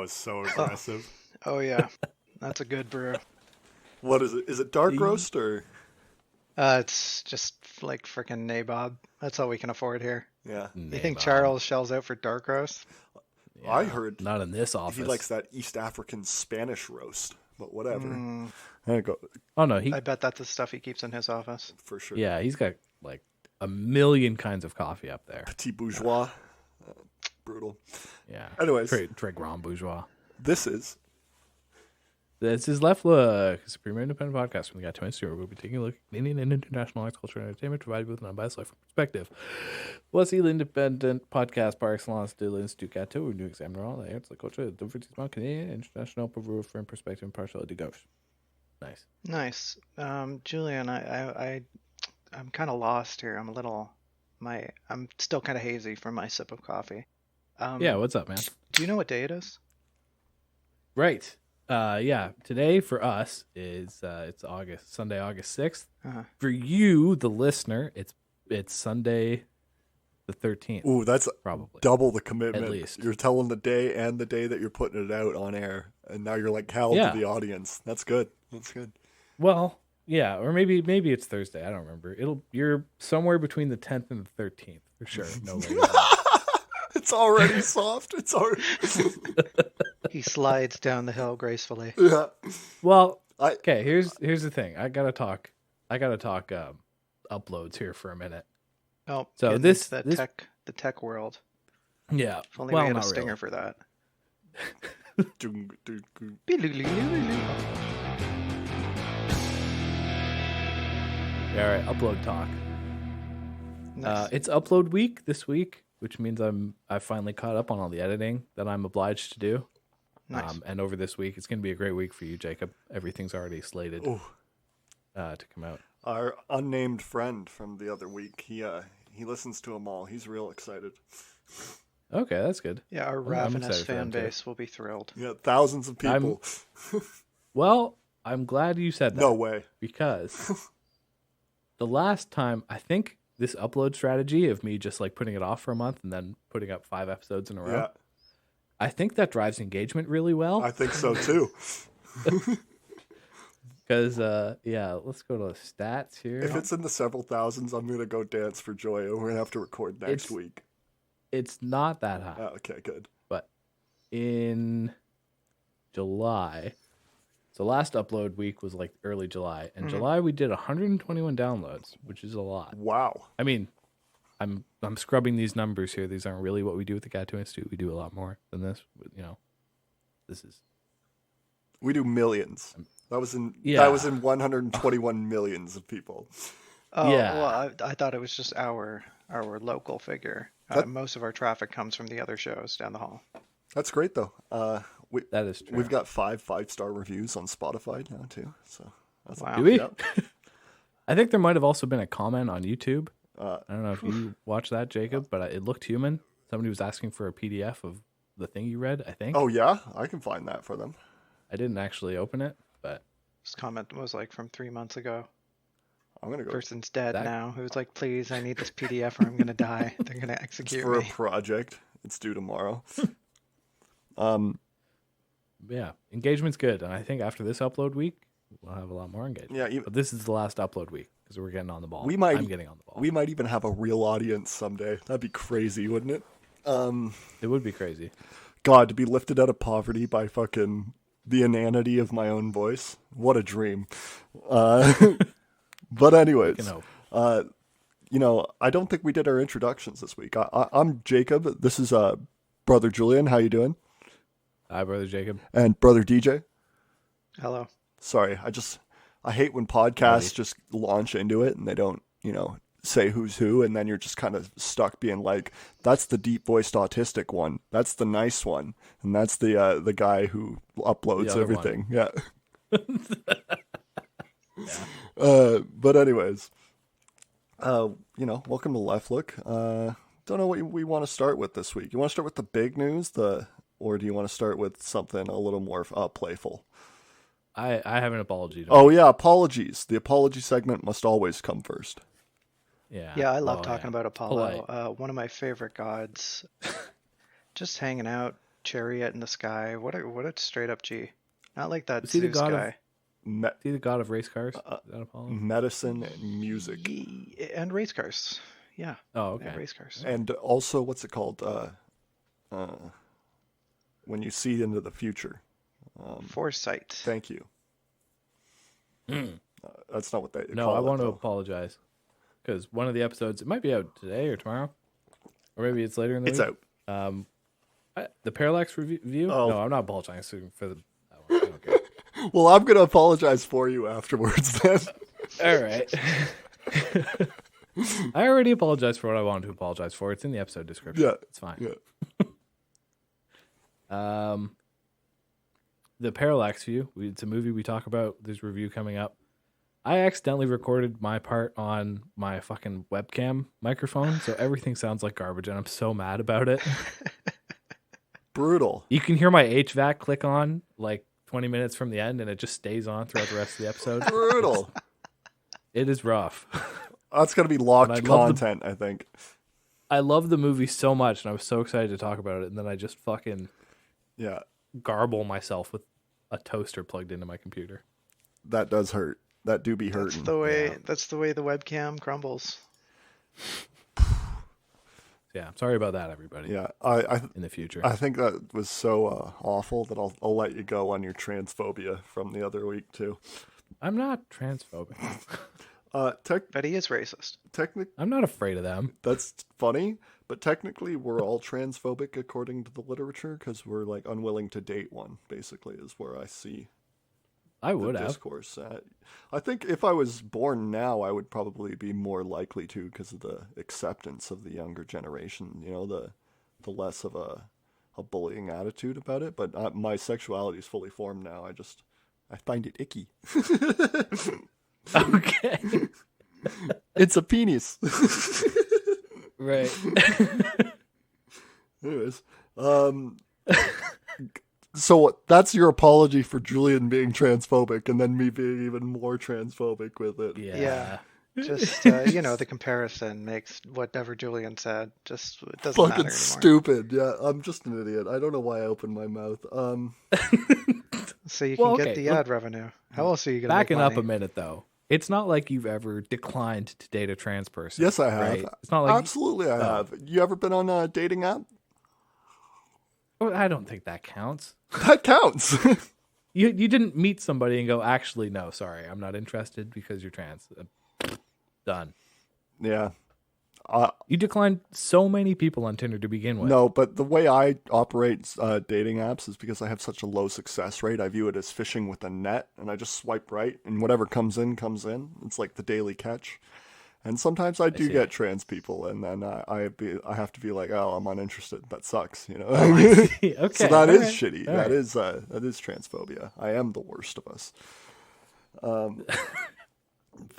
was so aggressive. Oh yeah, that's a good brew. What is it? Is it dark roast or? It's just like frickin' nabob. That's all we can afford here. Yeah. You think Charles shells out for dark roast? Yeah, I heard not in this office. he likes that East African Spanish roast, but whatever. Mm, There you go. Oh no, I bet that's the stuff he keeps in his office. For sure. yeah, he's got like a million kinds of coffee up there. Petit bourgeois. Brutal. Yeah. Anyways. Très grand bourgeois. This is This is Left Look. It's a premier independent podcast from the Got to Studio. We'll be taking a look at Canadian and international arts, culture, and entertainment, provided with an unbiased life perspective. Voici l'independent podcast par excellence de l'Institut Cato, où nous examinerons la arts, la culture, le divertissement canadien et international pour vous offrir une perspective impartiale de gauche. Nice. Nice. Julian, I'm kind of lost here. I'm still kind of hazy from my sip of coffee. Yeah, what's up, man? Do you know what day it is? Right. Yeah, today for us is it's Sunday, August 6th. Uh-huh. For you, the listener, it's Sunday the 13th. ooh, that's probably double the commitment. At least. You're telling the day and the day that you're putting it out on air, and now you're like held Yeah. to the audience. That's good. That's good. Well, yeah, or maybe it's Thursday. I don't remember. You're somewhere between the 10th and the 13th for sure. No way. It's already soft. It's already. He slides down the hill gracefully. Yeah. Well, I- okay. Here's the thing. I gotta talk uploads here for a minute. Oh, So getting this- into the tech world. Yeah. If only well, we had a not stinger really. for that. All right, upload talk. Nice. It's upload week this week, which means I finally caught up on all the editing that I'm obliged to do. Nice. And over this week, it's going to be a great week for you, Jacob. Everything's already slated Ooh. to come out. Our unnamed friend from the other week, he listens to them all. He's real excited. Okay, that's good. Yeah, our Well, I'm ravenous excited for fan them too. base will be thrilled. Yeah, thousands of people. Well, I'm glad you said that. No way. Because the last time, I think this upload strategy of me just like putting it off for a month and then putting up 5 episodes in a row, Yeah, I think that drives engagement really well. I think so too. Because, let's go to the stats here. If it's in the several thousands, I'm going to go dance for joy, and we're going to have to record next It's- week. It's not that high. Oh, okay, good. But in July, so last upload week was like early July. In July, we did 121 downloads, which is a lot. Wow. I mean, I'm scrubbing these numbers here. These aren't really what we do at the Gato Institute. We do a lot more than this. But, this is We do millions. That was in Yeah. 121 millions of people. Oh, Yeah. well, I thought it was just our local figure. Most of our traffic comes from the other shows down the hall. That's great though. that is true. We've got 5 5-star reviews on Spotify now too. So that's Wow. Do we? Yep. I think there might have also been a comment on YouTube. Uh, I don't know if you watched that, Jacob, but it looked human. Somebody was asking for a PDF of the thing you read, I think. Oh yeah, I can find that for them. I didn't actually open it, but This comment was like from 3 months ago. I'm gonna go Person's dead That- now. Who's like, please, I need this PDF or I'm gonna die. They're gonna it's execute for a me. project. It's due tomorrow. yeah, engagement's good. And I think after this upload week, we'll have a lot more engagement. Yeah, But this is the last upload week because we're getting on the ball. I'm getting on the ball. We might even have a real audience someday. That'd be crazy, wouldn't it? It would be crazy. God, to be lifted out of poverty by fucking the inanity of my own voice. What a dream. But anyways, Can hope. I don't think we did our introductions this week. I'm Jacob. This is brother Julian. How you doing? Hi, brother Jacob. And brother DJ. Hello. Sorry, I hate when podcasts just launch into it and they don't, say who's who, and then you're just kind of stuck being like, that's the deep voiced autistic one, that's the nice one, and that's the guy who uploads other everything. Yeah. But anyways, welcome to Left Look. Don't know what we want to start with this week. You want to start with the big news, or do you want to start with something a little more playful? I have an apology. Oh yeah, apologies. The apology segment must always come first. Yeah. Yeah, I love Oh, talking yeah. about Apollo. Polite. One of my favorite gods. Just hanging out, chariot in the sky. What a straight up G. Not like that Was he the Zeus god of- guy. Me- Is he the god of race cars? Is that Apollo? medicine and music. And race cars. Yeah. Oh, okay. Yeah, race cars. And also, what's it called? When you see into the future. Foresight. Thank you. That's not what they No, call I it, want to though. apologize because one of the episodes, it might be out today or tomorrow, or maybe it's later in the It's week. out. The Parallax review? Oh. No, I'm not apologizing for that one. I don't care. Well, I'm going to apologize for you afterwards then. All right. I already apologized for what I wanted to apologize for. It's in the episode description. Yeah. It's fine. Yeah. The Parallax View. It's a movie we talk about. There's a review coming up. I accidentally recorded my part on my fucking webcam microphone, so everything sounds like garbage, and I'm so mad about it. Brutal. You can hear my HVAC click on like 20 minutes from the end, and it just stays on throughout the rest of the episode. Brutal. It is rough. That's going to be And locked I love content, I think. I love the movie so much, and I was so excited to talk about it, and then I just fucking Yeah. garble myself with a toaster plugged into my computer. That does hurt. That do be hurting. That's the way the webcam crumbles. Yeah, I'm sorry about that, everybody. Yeah. I In the future. I think that was so awful that I'll let you go on your transphobia from the other week too. I'm not transphobic. But he is racist. I'm not afraid of them. That's funny, but technically we're all transphobic according to the literature because we're like unwilling to date one. Basically, is where I see I the would have. discourse. I think if I was born now, I would probably be more likely to because of the acceptance of the younger generation. You know, the less of a bullying attitude about it. But my sexuality is fully formed now. I find it icky. Okay. It's a penis. Right. Anyways, so that's your apology for Julian being transphobic and then me being even more transphobic with it. Yeah. Just the comparison makes whatever Julian said just it doesn't matter Fucking anymore. stupid. Yeah, I'm just an idiot. I don't know why I opened my mouth. So you can Well, get okay, the look- ad revenue. How else are you gonna Backing make up a money? minute, though. It's not like you've ever declined to date a trans person. Yes, I have. Right? It's not like Absolutely, I have. You ever been on a dating app? Oh, I don't think that counts. That counts. You didn't meet somebody and go, actually, no, sorry, I'm not interested because you're trans. Done. Yeah. You declined so many people on Tinder to begin with. No, but the way I operate dating apps is because I have such a low success rate. I view it as fishing with a net, and I just swipe right, and whatever comes in, comes in. It's like the daily catch. And sometimes I do see. get trans people, and then I have to be like, oh, I'm uninterested. That sucks, you know. Okay. So that is all right, shitty. all That right. is transphobia. I am the worst of us.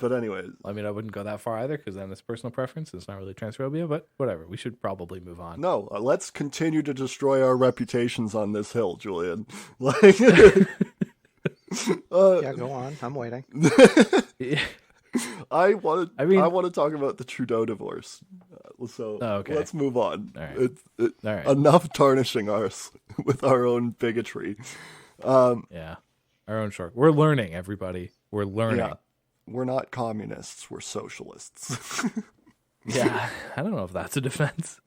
But anyways, I mean, I wouldn't go that far either because then it's personal preference. It's not really transphobia, but whatever. We should probably move on. no, let's continue to destroy our reputations on this hill, Julian. Like, Yeah, go on. I'm waiting. I want I mean- to talk about the Trudeau divorce. So Okay. let's move on. All right. All right. Enough tarnishing us with our own bigotry. Yeah. Our own short. We're learning, everybody. We're learning. Yeah, we're not communists. We're socialists. Yeah. I don't know if that's a defense.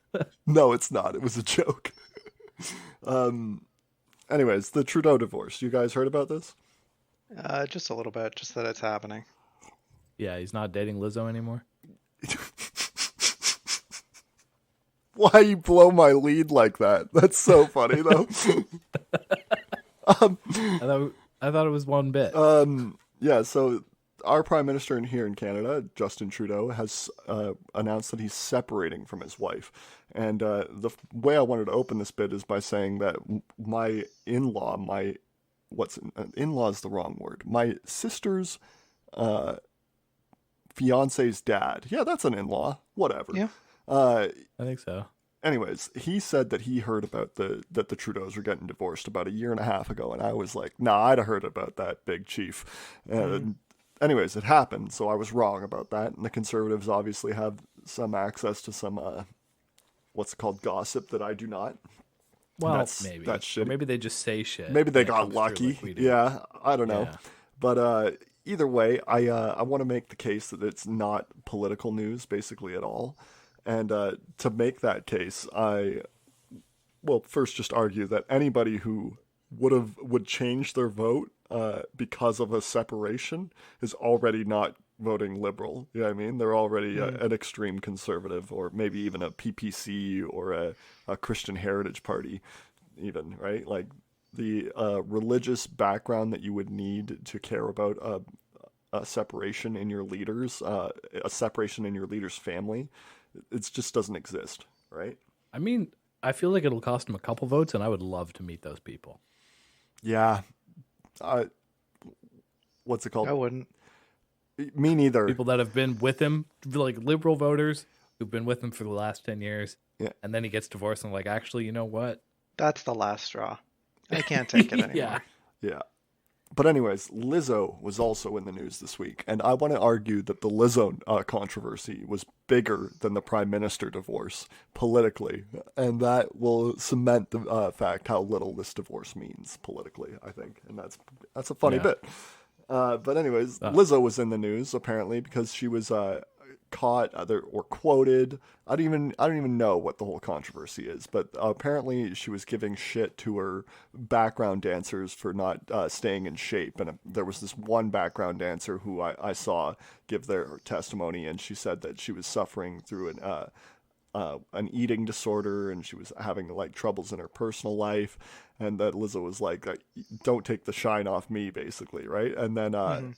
No, it's not. It was a joke. Anyways, the Trudeau divorce. You guys heard about this? Just a little bit, just that it's happening. Yeah, he's not dating Lizzo anymore. Why you blow my lead like that? That's so funny, though. I thought it was one bit. Yeah, so our prime minister here in Canada, Justin Trudeau, has announced that he's separating from his wife. And the way I wanted to open this bit is by saying that my in-law, in-law is the wrong word. My sister's fiance's dad. Yeah, that's an in-law. Whatever. Yeah. I think so. Anyways, he said that he heard about that the Trudeaus were getting divorced about a year and a half ago, and I was like, nah, I'd have heard about that, big chief. Anyways, it happened, so I was wrong about that, and the Conservatives obviously have some access to some, what's it called, gossip that I do not. Well, that's maybe. that's shitty. Or maybe they just say shit. Maybe they and it got comes through lucky. like we do. Yeah, I don't know. Yeah. But either way, I want to make the case that it's not political news basically at all. And to make that case, I will first just argue that anybody who would change their vote because of a separation is already not voting liberal. You know what I mean? They're already an extreme conservative, or maybe even a PPC or a Christian Heritage Party, even, right? Like the religious background that you would need to care about a separation in your leaders, a separation in your leader's family, it just doesn't exist, right? I mean, I feel like it'll cost them a couple votes, and I would love to meet those people. Yeah. What's it called? I wouldn't. Me neither. People that have been with him, like liberal voters who've been with him for the last 10 years. Yeah. And then he gets divorced and like, actually, you know what? That's the last straw. I can't take it anymore. Yeah. Yeah. But anyways, Lizzo was also in the news this week, and I want to argue that the Lizzo controversy was bigger than the Prime Minister divorce politically, and that will cement the fact how little this divorce means politically, I think, and that's a funny bit. But anyways, Lizzo was in the news apparently because she was caught or quoted. I don't even know what the whole controversy is, but apparently she was giving shit to her background dancers for not staying in shape. And there was this one background dancer who I saw give their testimony, and she said that she was suffering through an eating disorder, and she was having like troubles in her personal life, and that Lizzo was like, "Don't take the shine off me," basically, right? And then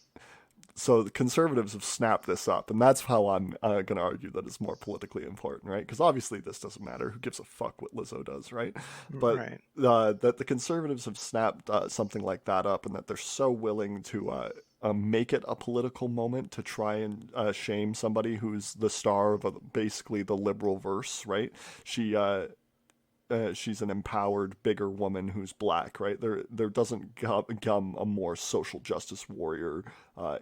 so the conservatives have snapped this up, and that's how I'm going to argue that it's more politically important, right? Because obviously this doesn't matter. Who gives a fuck what Lizzo does, right? But Right. That the conservatives have snapped something like that up, and that they're so willing to make it a political moment to try and shame somebody who's the star of basically the liberal verse, right? She's an empowered, bigger woman who's black, right? There doesn't come a more social justice warrior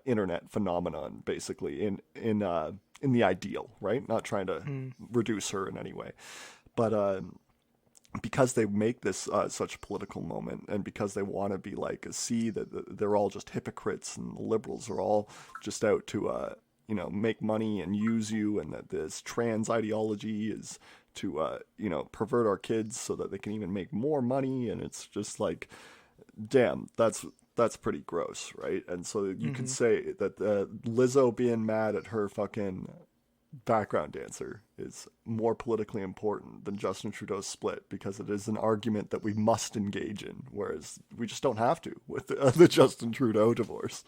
internet phenomenon, basically, in the ideal, right? Not trying to reduce her in any way, but because they make this such a political moment, and because they want to be like, see that they're all just hypocrites, and the liberals are all just out to make money and use you, and that this trans ideology is to pervert our kids so that they can even make more money, and it's just like, damn, that's pretty gross, right? And so you could say that Lizzo being mad at her fucking background dancer is more politically important than Justin Trudeau's split, because it is an argument that we must engage in, whereas we just don't have to with the Justin Trudeau divorce.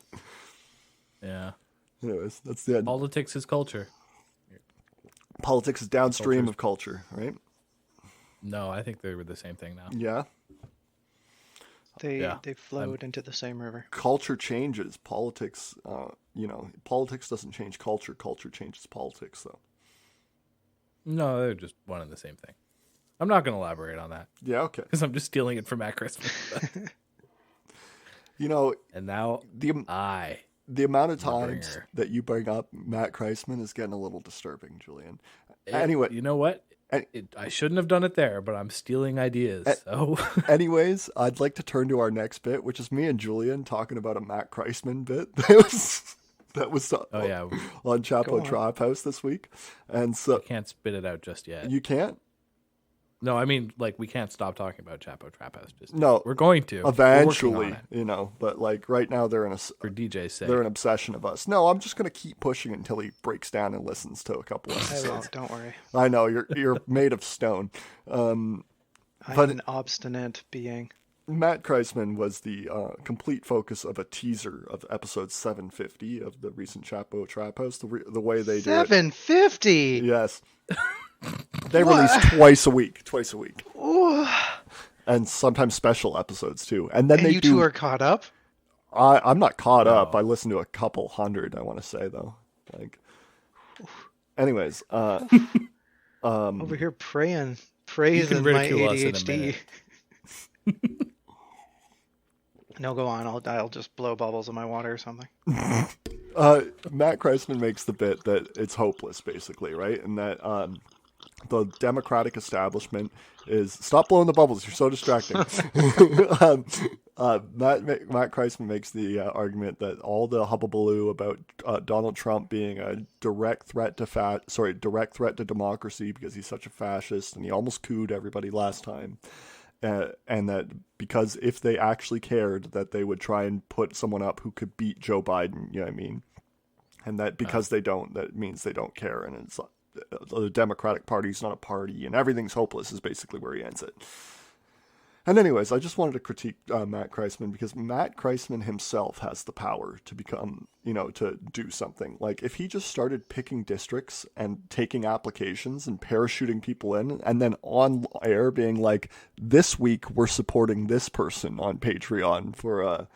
Yeah. Anyways, that's the end. Politics is culture. Politics is downstream of culture, right? No, I think they were the same thing now. Yeah. They flowed into the same river. Culture changes. Politics, politics doesn't change culture. Culture changes politics, though. No, they're just one and the same thing. I'm not going to elaborate on that. Yeah, okay. Because I'm just stealing it from Matt Christmas. And now the amount of times that you bring up Matt Kreisman is getting a little disturbing, Julian. Anyway. You know what? I shouldn't have done it there, but I'm stealing ideas. So, anyways, I'd like to turn to our next bit, which is me and Julian talking about a Matt Kreisman bit that was on Chapo Trap House this week. And so I can't spit it out just yet. You can't? No, I mean, like, we can't stop talking about Chapo Trap House. No, we're going to eventually, but like right now they're for DJ's sake. They're an obsession of us. No, I'm just gonna keep pushing until he breaks down and listens to a couple episodes. I won't. Don't worry. I know you're made of stone. I'm an obstinate being. Matt Kreisman was the complete focus of a teaser of episode 750 of the recent Chapo Trap House. The way they do it. 750. Yes. They release twice a week. Ooh. And sometimes special episodes too. And then you two are caught up? I'm not caught up. I listened to a couple hundred, I want to say, though. Like, anyways, over here praising my ADHD. No, go on. I'll just blow bubbles in my water or something. Matt Kreisman makes the bit that it's hopeless, basically, right? And that the Democratic establishment is, stop blowing the bubbles. You're so distracting. Matt Kreisman makes the argument that all the hubbubaloo about Donald Trump being a direct threat to democracy because he's such a fascist and he almost couped everybody last time. And that because if they actually cared, that they would try and put someone up who could beat Joe Biden. You know what I mean? And that because they don't, that means they don't care. And it's the Democratic Party's not a party, and everything's hopeless is basically where he ends it. And anyways, I just wanted to critique Matt Kreisman because Matt Kreisman himself has the power to become, to do something. Like if he just started picking districts and taking applications and parachuting people in and then on air being like, this week we're supporting this person on Patreon for a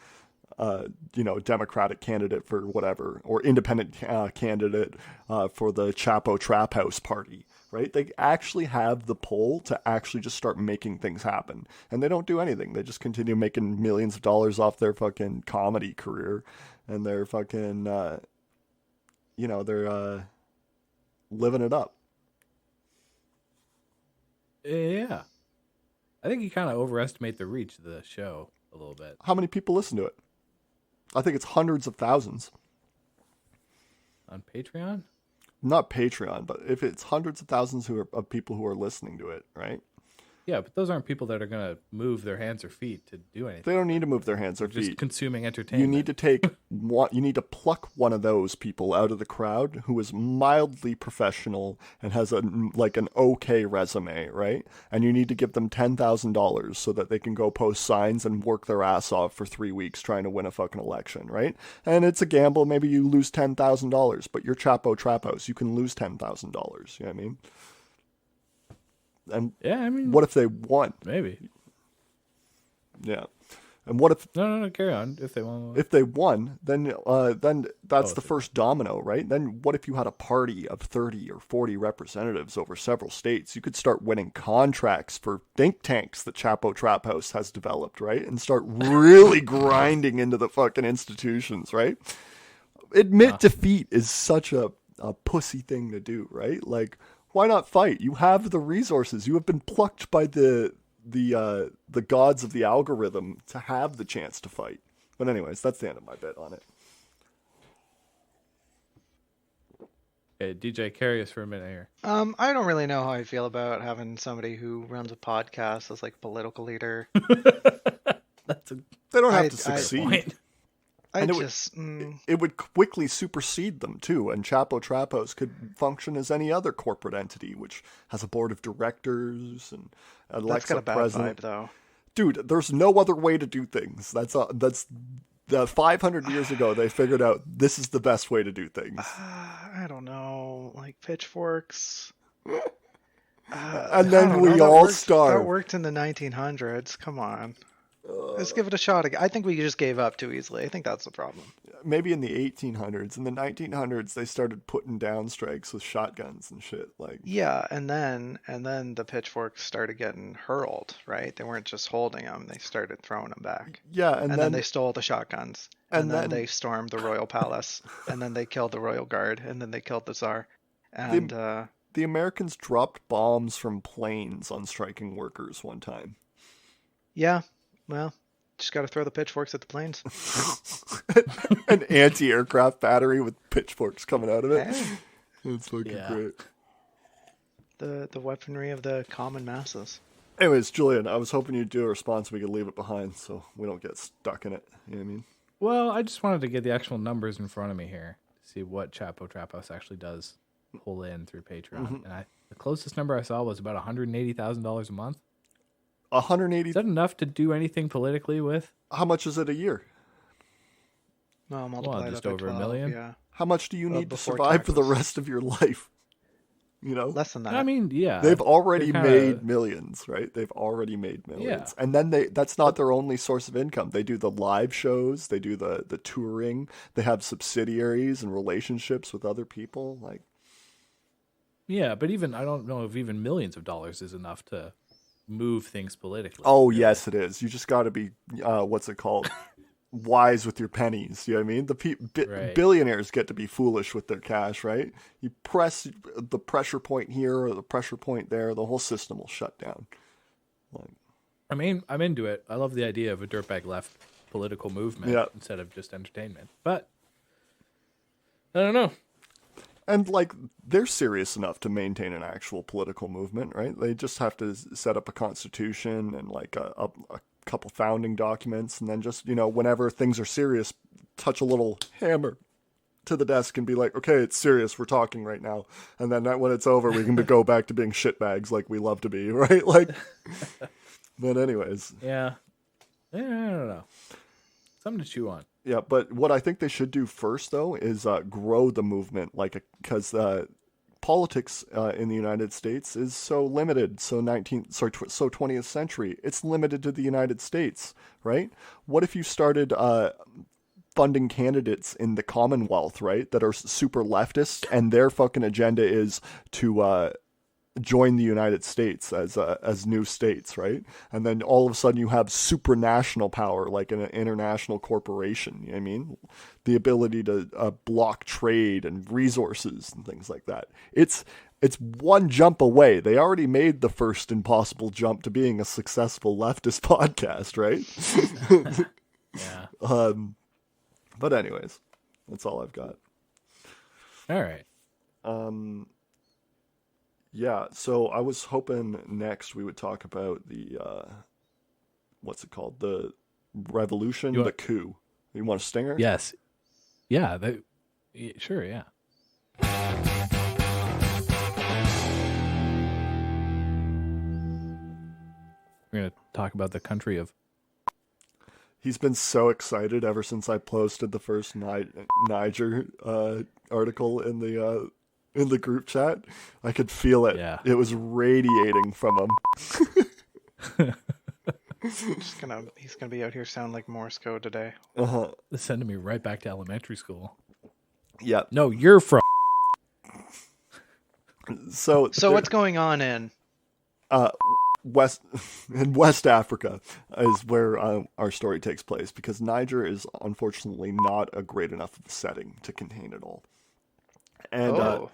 Democratic candidate for whatever, or independent candidate for the Chapo Trap House party. Right? They actually have the pull to actually just start making things happen. And they don't do anything. They just continue making millions of dollars off their fucking comedy career. And they're fucking, they're living it up. Yeah. I think you kind of overestimate the reach of the show a little bit. How many people listen to it? I think it's hundreds of thousands. On Patreon? Not Patreon, but if it's hundreds of thousands of people who are listening to it, right? Yeah, but those aren't people that are going to move their hands or feet to do anything. They don't need to move their hands or They're feet. just consuming entertainment. You need to pluck one of those people out of the crowd who is mildly professional and has an okay resume, right? And you need to give them $10,000 so that they can go post signs and work their ass off for 3 weeks trying to win a fucking election, right? And it's a gamble. Maybe you lose $10,000, but you're Chapo Trap House. You can lose $10,000. You know what I mean? And yeah, I mean, what if they won? Maybe. Yeah. And what if? No, carry on. If they won, then that's the first domino, right? Then what if you had a party of 30 or 40 representatives over several states? You could start winning contracts for think tanks that Chapo Trap House has developed, right? And start really grinding into the fucking institutions, right? Admit defeat is such a pussy thing to do, right? Like, why not fight? You have the resources. You have been plucked by the gods of the algorithm to have the chance to fight. But anyways, that's the end of my bit on it. Okay, DJ, carry us for a minute here. I don't really know how I feel about having somebody who runs a podcast as like a political leader. They don't have to succeed. It would quickly supersede them too, and Chapo Trap House could function as any other corporate entity, which has a board of directors and elects a president. Vibe, though. Dude, there's no other way to do things. That's 500 years ago they figured out this is the best way to do things. I don't know, like pitchforks. And then we all starve. That worked in the 1900s. Come on. Let's give it a shot again. I think we just gave up too easily. I think that's the problem. Maybe in the 1800s. In the 1900s, they started putting down strikes with shotguns and shit. Yeah, and then the pitchforks started getting hurled. Right? They weren't just holding them; they started throwing them back. Yeah, and then they stole the shotguns, and then they stormed the royal palace, and then they killed the royal guard, and then they killed the Tsar. And the Americans dropped bombs from planes on striking workers one time. Yeah. Well, just got to throw the pitchforks at the planes. An anti-aircraft battery with pitchforks coming out of it. Hey. That's fucking great. The weaponry of the common masses. Anyways, Julian, I was hoping you'd do a response so we could leave it behind so we don't get stuck in it. You know what I mean? Well, I just wanted to get the actual numbers in front of me here to see what Chapo Trap House actually does pull in through Patreon. Mm-hmm. And the closest number I saw was about $180,000 a month. 180. Is that enough to do anything politically with? How much is it a year? No, multiply just that by over 12, $1 million. Yeah. How much do you need to survive for the rest of your life? Less than that. I mean, yeah. They've already made millions, right? They've already made millions. Yeah. And then that's not their only source of income. They do the live shows, they do the touring, they have subsidiaries and relationships with other people. Yeah, but even I don't know if even millions of dollars is enough to move things politically. Oh, yes, it is. You just got to be, what's it called? wise with your pennies. You know what I mean? Right. Billionaires get to be foolish with their cash, right? You press the pressure point here or the pressure point there, the whole system will shut down. Like, I mean, I'm into it. I love the idea of a dirtbag left political movement Yeah. instead of just entertainment. But I don't know. and like they're serious enough to maintain an actual political movement, right? They just have to set up a constitution and like a couple founding documents, and then just, you know, whenever things are serious, touch a little hammer to the desk and be like, okay, it's serious, we're talking right now. And then when it's over, we can go back to being shitbags like we love to be, right? Like, but anyways. Yeah. I don't know. Something to chew on. Yeah, but what I think they should do first, though, is grow the movement, like, because politics in the United States is so limited. So 20th century, it's limited to the United States, right? What if you started funding candidates in the Commonwealth, right, that are super leftist, and their fucking agenda is to join the United States as new states, right? And then all of a sudden you have supranational power, like an international corporation. You know what I mean? The ability to block trade and resources and things like that. It's one jump away. They already made the first impossible jump to being a successful leftist podcast, right? Yeah. But anyways, that's all I've got. All right. Yeah, so I was hoping next we would talk about the, what's it called? The revolution, the coup. You want a stinger? Yes. Yeah. Sure, yeah. We're going to talk about the country of... He's been so excited ever since I posted the first Niger article in the group chat. I could feel it. Yeah. It was radiating from him. He's gonna be out here sounding like Morse code today. Uh-huh. It's sending me right back to elementary school. Yeah. No, you're from... So what's going on in West Africa is where our story takes place, because Niger is unfortunately not a great enough setting to contain it all. And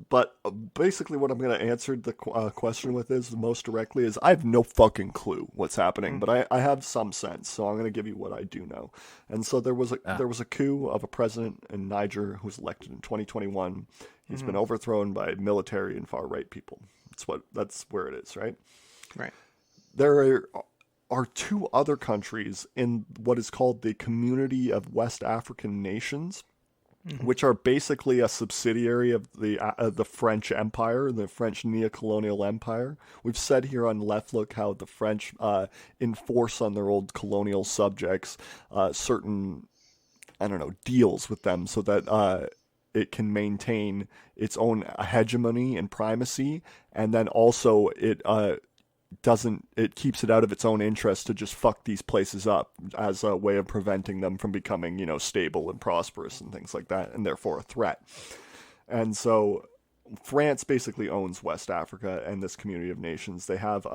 but basically what I'm going to answer the question with is most directly is I have no fucking clue what's happening, but I have some sense, so I'm going to give you what I do know. And so there was a coup of a president in Niger who was elected in 2021. He's been overthrown by military and far right people. That's where it is, right? Right. There are two other countries in what is called the Community of West African Nations, which are basically a subsidiary of the French Empire, the French neocolonial empire. We've said here on Left Look how the French enforce on their old colonial subjects certain, deals with them so that it can maintain its own hegemony and primacy, and then also it keeps it out of its own interest to just fuck these places up as a way of preventing them from becoming, stable and prosperous and things like that, and therefore a threat. And so France basically owns West Africa and this community of nations. They have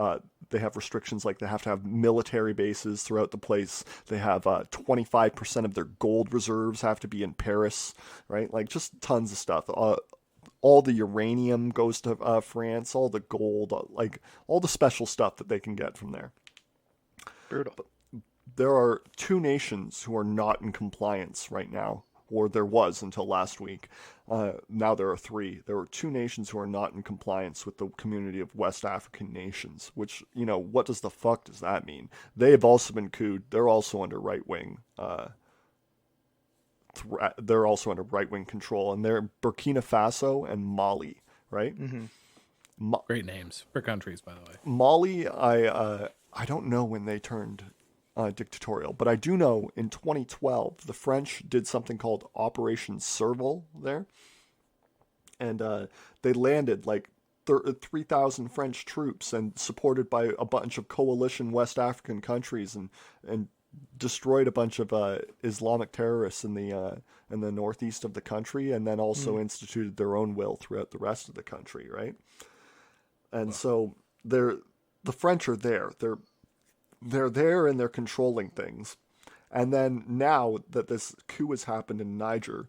restrictions like they have to have military bases throughout the place. They have 25% of their gold reserves have to be in Paris, right? Like just tons of stuff. All the uranium goes to France, all the gold, like all the special stuff that they can get from there. Brutal. But there are two nations who are not in compliance right now, or there was until last week. Now there are three. There are two nations who are not in compliance with the Community of West African Nations, which, what does the fuck does that mean? They have also been couped. They're also under right-wing they're also under right-wing control, and they're Burkina Faso and Mali, right? Mm-hmm. Great names for countries, by the way. Mali, I don't know when they turned dictatorial, but I do know in 2012 the French did something called Operation Serval there, and they landed like 3,000 French troops and supported by a bunch of coalition West African countries and destroyed a bunch of Islamic terrorists in the northeast of the country, and then also instituted their own will throughout the rest of the country, right? And so the French are there. They're there and they're controlling things. And then now that this coup has happened in Niger,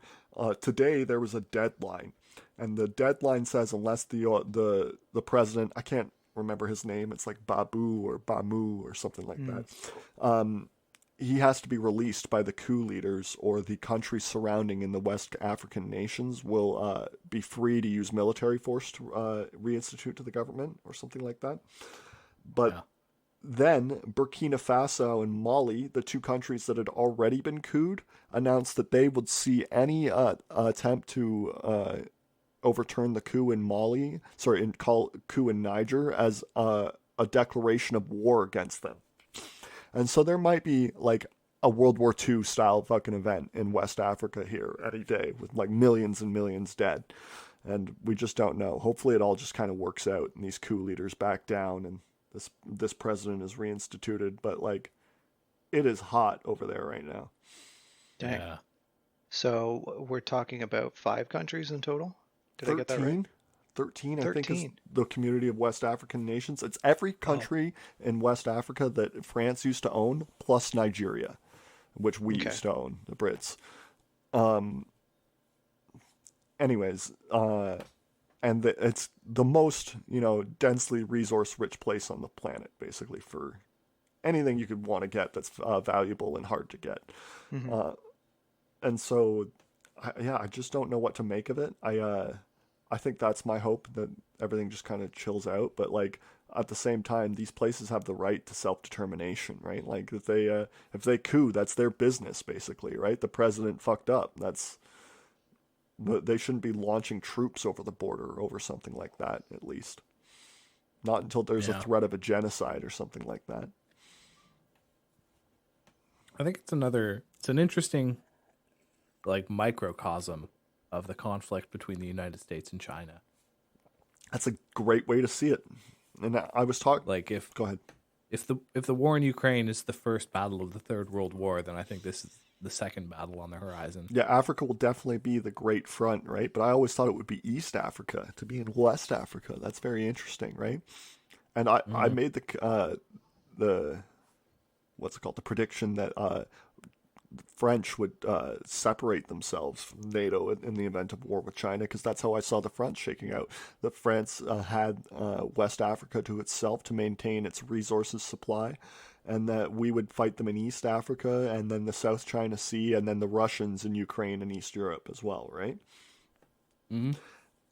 today there was a deadline, and the deadline says unless the president, I can't remember his name, it's like Babu or Bamu or something like that. He has to be released by the coup leaders, or the countries surrounding in the West African nations will be free to use military force to reinstitute to the government or something like that. But then Burkina Faso and Mali, the two countries that had already been couped, announced that they would see any attempt to overturn the coup in coup in Niger as a declaration of war against them. And so there might be like a World War II style fucking event in West Africa here any day with like millions and millions dead. And we just don't know. Hopefully it all just kind of works out and these coup leaders back down and this president is reinstituted. But like, it is hot over there right now. Dang. Yeah. So we're talking about 5 countries in total? Did I get that right? 13, I think, is the community of West African nations. It's every country in West Africa that France used to own, plus Nigeria, which we used to own, the Brits. It's the most, densely resource-rich place on the planet, basically, for anything you could want to get that's valuable and hard to get. Mm-hmm. And so, I just don't know what to make of it. I think that's my hope, that everything just kind of chills out. But like at the same time, these places have the right to self-determination, right? Like if they coup, that's their business basically, right? The president fucked up. They shouldn't be launching troops over the border over something like that, at least. Not until there's a threat of a genocide or something like that. I think it's an interesting like microcosm of the conflict between the United States and China. That's a great way to see it. And I was talking like go ahead. If the war in Ukraine is the first battle of the Third World War, then I think this is the second battle on the horizon. Yeah, Africa will definitely be the great front, right? But I always thought it would be East Africa to be in West Africa. That's very interesting, right? And I made the what's it called? The prediction that the French would separate themselves from NATO in the event of war with China, because that's how I saw the front shaking out. That France had West Africa to itself to maintain its resources supply, and that we would fight them in East Africa, and then the South China Sea, and then the Russians in Ukraine and East Europe as well, right? Mm-hmm.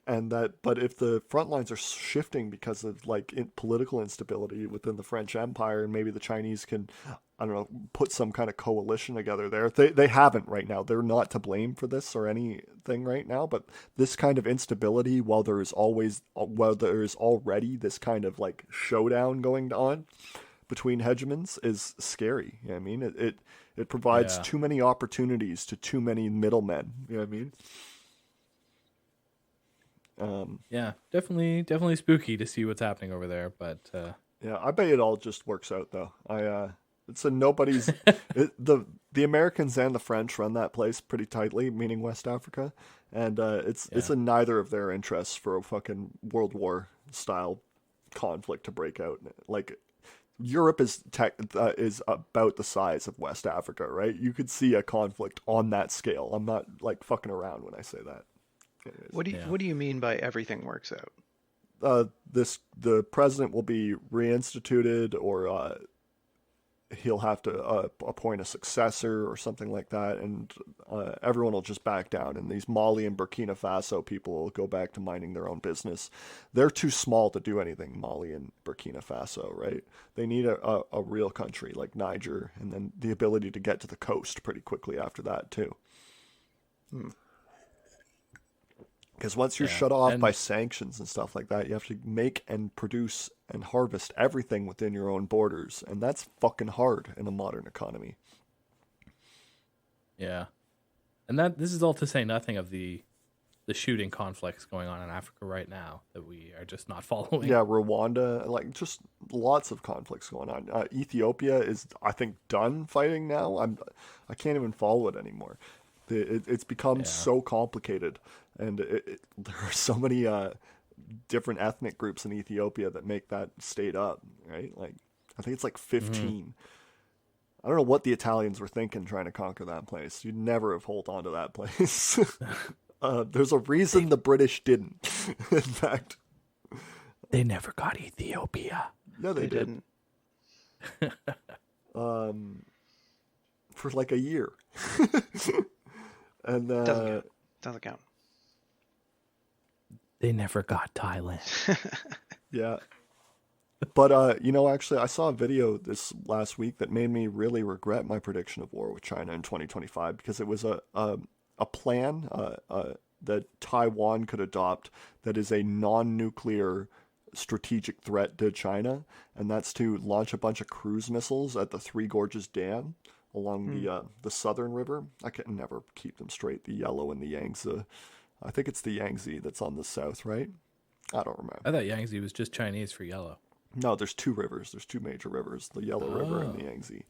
And but if the front lines are shifting because of like political instability within the French Empire, and maybe the Chinese can, I don't know, put some kind of coalition together there. They haven't right now. They're not to blame for this or anything right now. But this kind of instability, while there is already this kind of like showdown going on between hegemons, is scary. You know what I mean? It provides too many opportunities to too many middlemen. You know what I mean? Definitely spooky to see what's happening over there, but I bet it all just works out though. It's a nobody's the Americans and the French run that place pretty tightly, meaning West Africa, and it's in neither of their interests for a fucking World War style conflict to break out. Like Europe is about the size of West Africa, right? You could see a conflict on that scale. I'm not like fucking around when I say that. Anyways. What do you mean by everything works out? The president will be reinstituted, or he'll have to appoint a successor or something like that, and everyone will just back down, and these Mali and Burkina Faso people will go back to minding their own business. They're too small to do anything, Mali and Burkina Faso, right? They need a real country like Niger, and then the ability to get to the coast pretty quickly after that too. Because once you're shut off by sanctions and stuff like that, you have to make and produce and harvest everything within your own borders. And that's fucking hard in a modern economy. Yeah. And this is all to say nothing of the shooting conflicts going on in Africa right now that we are just not following. Yeah, Rwanda, like just lots of conflicts going on. Ethiopia is, I think, done fighting now. I can't even follow it anymore. It's become so complicated. And there are so many different ethnic groups in Ethiopia that make that state up, right? Like, I think it's like 15. I don't know what the Italians were thinking trying to conquer that place. You'd never have held on to that place. There's a reason the British didn't. In fact, they never got Ethiopia. No, they didn't. For like a year. And Doesn't count. They never got Thailand. Yeah. But, actually, I saw a video this last week that made me really regret my prediction of war with China in 2025 because it was a plan that Taiwan could adopt that is a non-nuclear strategic threat to China, and that's to launch a bunch of cruise missiles at the Three Gorges Dam along the southern river. I can never keep them straight, the Yellow and the Yangtze. I think it's the Yangtze that's on the south, right? I don't remember. I thought Yangtze was just Chinese for yellow. No, there's two rivers. There's two major rivers, the Yellow River and the Yangtze.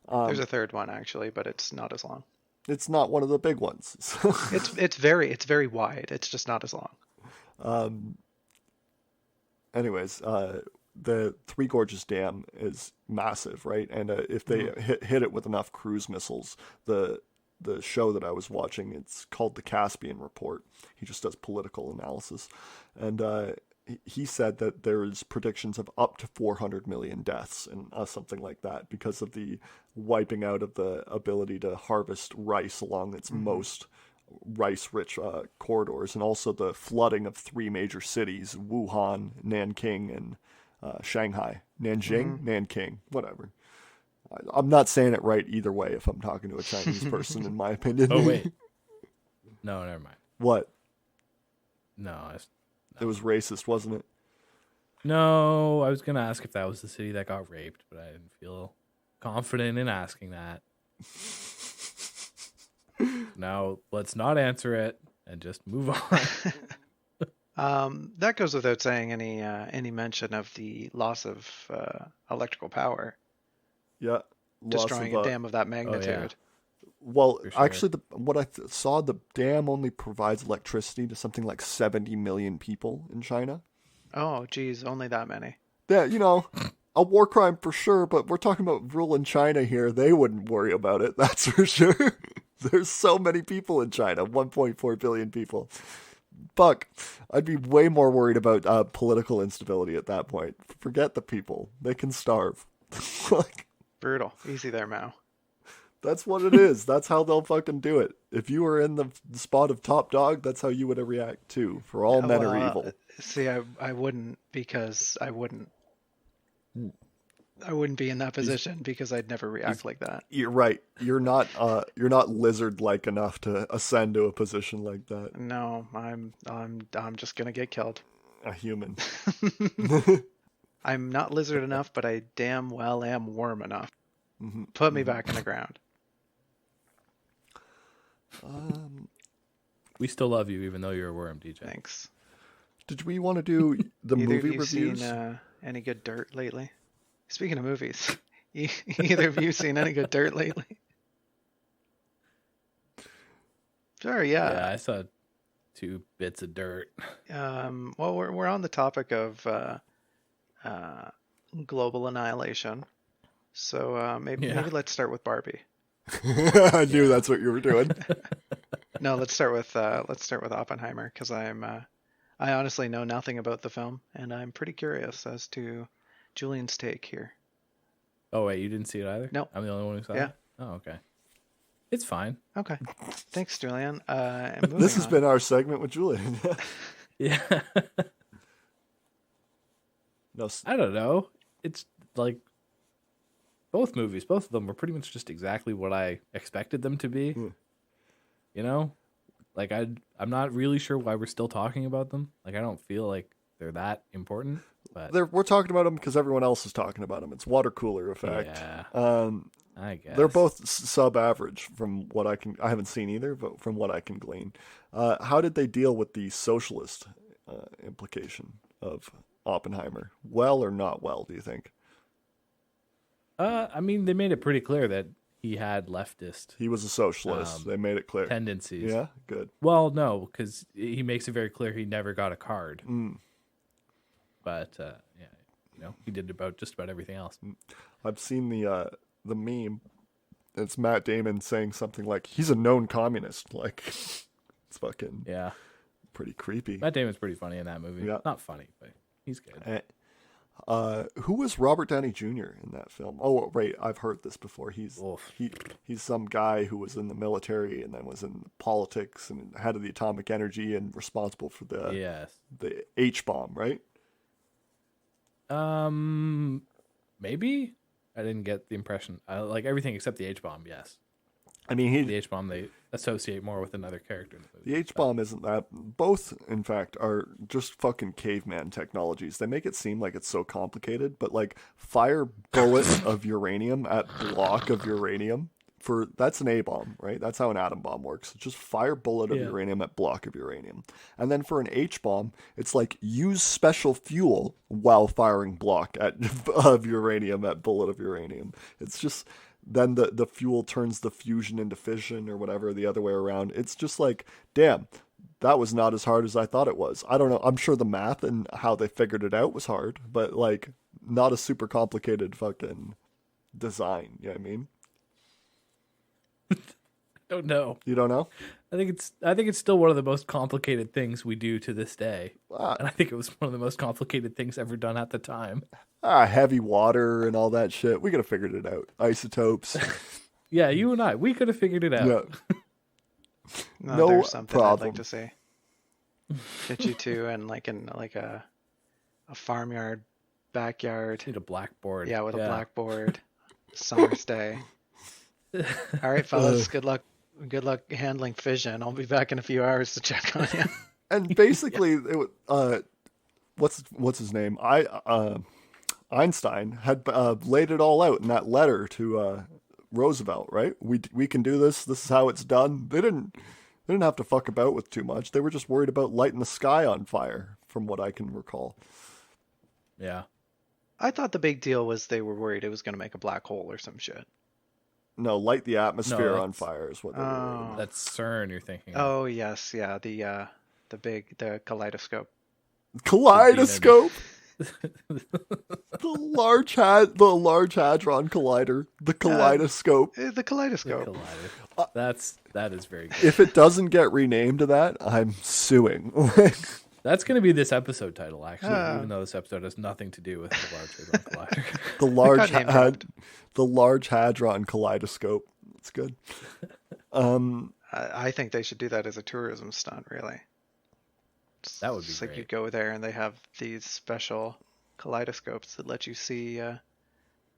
There's a third one actually, but it's not as long. It's not one of the big ones. It's very wide. It's just not as long. Anyways, the Three Gorges Dam is massive, right? And if they hit it with enough cruise missiles, the show that I was watching, it's called The Caspian Report. He just does political analysis. And he said that there's predictions of up to 400 million deaths and something like that because of the wiping out of the ability to harvest rice along its most rice-rich corridors, and also the flooding of three major cities, Wuhan, Nanking, and Shanghai. Nanjing? Nanking, whatever. I'm not saying it right either way if I'm talking to a Chinese person, in my opinion. Oh, wait. No, never mind. What? No. It was racist, wasn't it? No, I was going to ask if that was the city that got raped, but I didn't feel confident in asking that. Now, let's not answer it and just move on. That goes without saying. Any mention of the loss of electrical power. Yeah. Destroying a dam of that magnitude. Oh, yeah. Well, sure. actually, what I saw, the dam only provides electricity to something like 70 million people in China. Oh, geez, only that many. Yeah, a war crime for sure, but we're talking about ruling China here. They wouldn't worry about it, that's for sure. There's so many people in China, 1.4 billion people. Fuck, I'd be way more worried about political instability at that point. Forget the people. They can starve. Brutal. Easy there, Mao. That's what it is. That's how they'll fucking do it. If you were in the spot of top dog, that's how you would react too. For all men are evil. See, I wouldn't, because I wouldn't be in that position because I'd never react like that. You're right. You're not lizard-like enough to ascend to a position like that. No, I'm just gonna get killed. A human. I'm not lizard enough, but I damn well am worm enough. Put me back in the ground. We still love you, even though you're a worm, DJ. Thanks. Did we want to do the movie reviews? Seen any good dirt lately? Speaking of movies, either of you seen any good dirt lately? Sure, yeah. Yeah, I saw 2 bits of dirt. Well, we're on the topic of global annihilation, so maybe let's start with Barbie. I knew that's what you were doing. No, let's start with Oppenheimer, because I honestly know nothing about the film, and I'm pretty curious as to Julian's take here. Oh wait, you didn't see it either? No, I'm the only one who saw it. Oh, okay. It's fine. Okay, thanks, Julian. This has been our segment with Julian. Yeah. No, I don't know. It's like both of them were pretty much just exactly what I expected them to be. You know, like I'm not really sure why we're still talking about them. Like I don't feel like they're that important. But we're talking about them because everyone else is talking about them. It's water cooler effect. Yeah. I guess they're both sub-average from what I haven't seen either, but from what I can glean. How did they deal with the socialist implication of Oppenheimer? Well or not well, do you think? I mean, they made it pretty clear that he had leftist. He was a socialist. They made it clear. Tendencies. Yeah, good. Well, no, because he makes it very clear he never got a card. But yeah, he did just about everything else. I've seen the meme it's Matt Damon saying something like, he's a known communist. Like, it's fucking pretty creepy. Matt Damon's pretty funny in that movie. Yeah. Not funny, but he's good. Who was Robert Downey Jr. in that film? Oh, right, I've heard this before. He's some guy who was in the military and then was in politics and head of the atomic energy and responsible for the H bomb, right? Maybe I didn't get the impression. I like everything except the H bomb. Yes, I mean the H bomb they associate more with another character in the movie. The H bomb isn't that. Both, in fact, are just fucking caveman technologies. They make it seem like it's so complicated, but like fire bullets of uranium at block of uranium. That's an A bomb, right? That's how an atom bomb works. It's just fire bullet of uranium at block of uranium. And then for an H bomb, it's like use special fuel while firing block of uranium at bullet of uranium. It's just then the fuel turns the fusion into fission or whatever, the other way around. It's just like, damn, that was not as hard as I thought it was. I don't know. I'm sure the math and how they figured it out was hard, but like not a super complicated fucking design. You know what I mean? Don't know. You don't know? I think it's still one of the most complicated things we do to this day. And I think it was one of the most complicated things ever done at the time. Heavy water and all that shit. We could have figured it out. Isotopes. Yeah, you and I, we could have figured it out. Yeah. No, there's something problem. I'd like to say. Get you to and like in like a farmyard, backyard. Need a blackboard. Yeah, with a blackboard. Summer's day. All right, fellas. Good luck. Good luck handling fission. I'll be back in a few hours to check on you. And basically, what's his name? Einstein had laid it all out in that letter to Roosevelt, right? We can do this. This is how it's done. They didn't have to fuck about with too much. They were just worried about lighting the sky on fire, from what I can recall. Yeah. I thought the big deal was they were worried it was going to make a black hole or some shit. No, light the atmosphere on fire is what they were worried about. That's CERN you're thinking of. Oh, yes, yeah, the kaleidoscope. Kaleidoscope. the large hadron collider. The kaleidoscope. The kaleidoscope. That is very good. If it doesn't get renamed to that, I'm suing. That's going to be this episode title, actually, even though this episode has nothing to do with the Large Hadron Collider. The Large Hadron Kaleidoscope. That's good. I think they should do that as a tourism stunt, really. That would be great. Like you go there and they have these special kaleidoscopes that let you see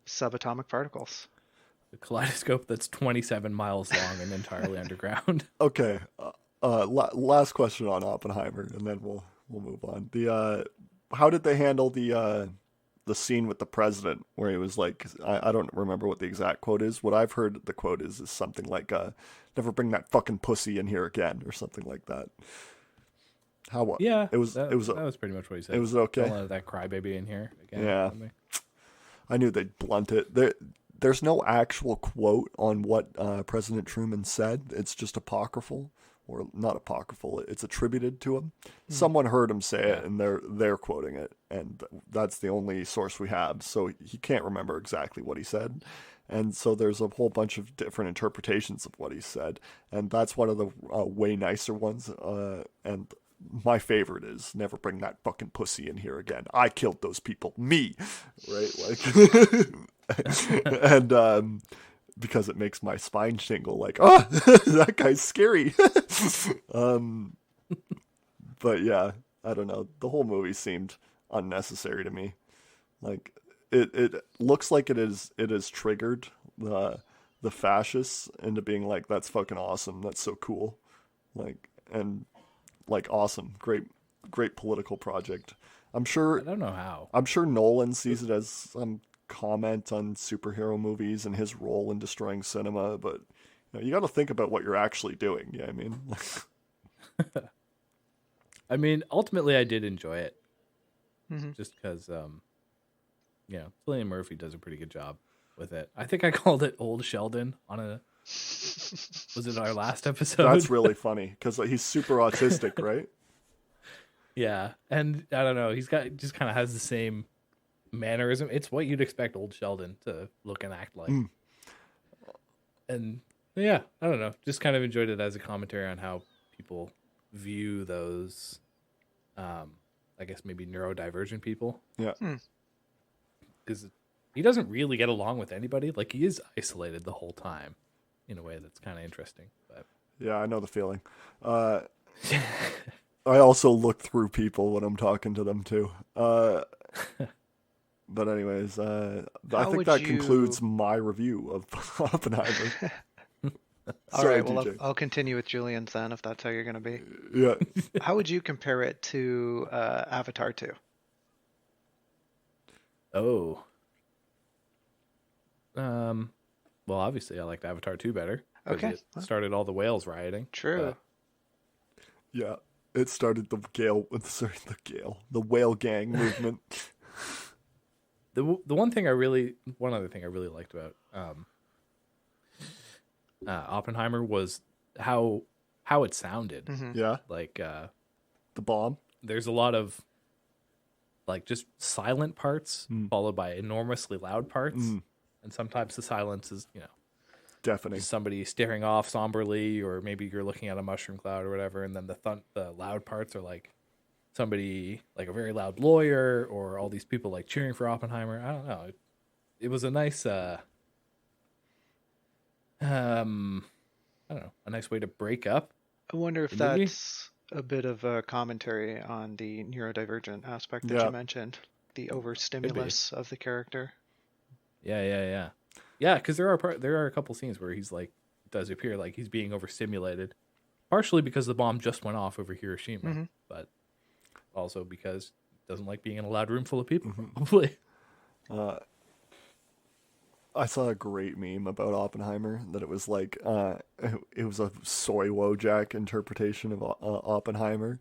subatomic particles. A kaleidoscope that's 27 miles long and entirely underground. Okay. Last question on Oppenheimer, and then we'll move on. How did they handle the scene with the president where he was like, I don't remember what the exact quote is. What I've heard the quote is something like, "Never bring that fucking pussy in here again," or something like that. Yeah, it was pretty much what he said. It was okay. Don't let that crybaby in here again. Yeah, I knew they'd blunt it. There's no actual quote on what President Truman said. It's just apocryphal. Or not apocryphal, it's attributed to him. Someone heard him say it, and they're quoting it, and that's the only source we have. So he can't remember exactly what he said, and so there's a whole bunch of different interpretations of what he said, and that's one of the way nicer ones. And my favorite is "Never bring that fucking pussy in here again. I killed those people, me," right? Like, and because it makes my spine tingle, like, oh, that guy's scary. But yeah, I don't know. The whole movie seemed unnecessary to me. Like, it looks like it is triggered the fascists into being like, that's fucking awesome. That's so cool. Like, and like, awesome. Great political project. I don't know how. I'm sure Nolan sees it as some comment on superhero movies and his role in destroying cinema, but you got to think about what you're actually doing. Yeah, I mean, ultimately, I did enjoy it, just because, Cillian Murphy does a pretty good job with it. I think I called it Old Sheldon was it our last episode? That's really funny because he's super autistic, right? Yeah, and I don't know, just kind of has the same mannerism. It's what you'd expect Old Sheldon to look and act like. And yeah, I don't know. Just kind of enjoyed it as a commentary on how people view those, I guess maybe neurodivergent people. Yeah. Because he doesn't really get along with anybody. Like, he is isolated the whole time in a way that's kind of interesting. But Yeah, I know the feeling. I also look through people when I'm talking to them too. But anyways, I think that concludes my review of Oppenheimer. All Sorry, right, well, DJ. I'll continue with Julian's then, if that's how you're going to be. Yeah. How would you compare it to Avatar 2? oh, well, obviously I liked Avatar 2 better. 'Cause Okay. it started all the whales rioting. True. Yeah. It started the whale gang movement. The one other thing I really liked about Oppenheimer was how it sounded. Mhm. Yeah. Like The bomb. there's a lot of like just silent parts followed by enormously loud parts, and sometimes the silence is Deafening. somebody staring off somberly, or maybe you're looking at a mushroom cloud or whatever, and then the loud parts are like somebody like a very loud lawyer or all these people like cheering for Oppenheimer. I don't know. It was a nice I don't know, a nice way to break up. I wonder if The movie? that's a bit of a commentary on the neurodivergent aspect that Yeah. you mentioned, the overstimulus of the character. Yeah. Because there are a couple scenes where he's like, it does appear like he's being overstimulated, partially because the bomb just went off over Hiroshima, but also because he doesn't like being in a loud room full of people. Probably. I saw a great meme about Oppenheimer that it was like it was a soy Wojak interpretation of Oppenheimer,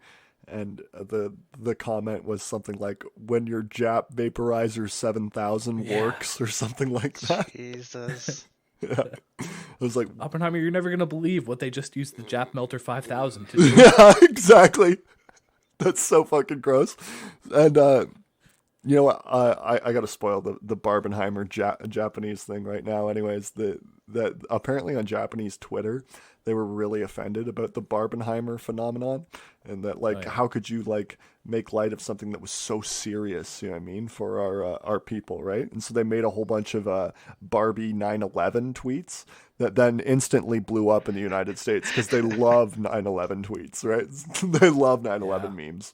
and the comment was something like, "When your Jap vaporizer 7000 works," or something like that. Jesus. Yeah. I was like, Oppenheimer, you're never gonna believe what they just used the Jap Melter 5000 to do. yeah, exactly. That's so fucking gross. And you know what? I gotta spoil the Barbenheimer Japanese thing right now. Anyways, that apparently on Japanese Twitter they were really offended about the Barbenheimer phenomenon, and that like how could you like make light of something that was so serious? You know what I mean, for our people, right? And so they made a whole bunch of Barbie 9/11 tweets that then instantly blew up in the United States because they love 9/11 tweets, right? They love 9/11 memes.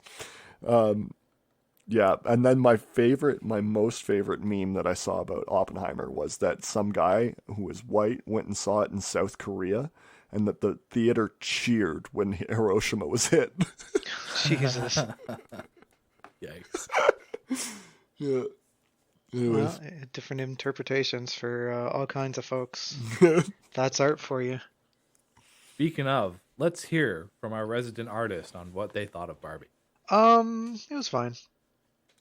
Yeah, and then my most favorite meme that I saw about Oppenheimer was that some guy who was white went and saw it in South Korea, and that the theater cheered when Hiroshima was hit. Jesus. Yikes. Yeah. Well, different interpretations for all kinds of folks. That's art for you. Speaking of, let's hear from our resident artist on what they thought of Barbie. It was fine.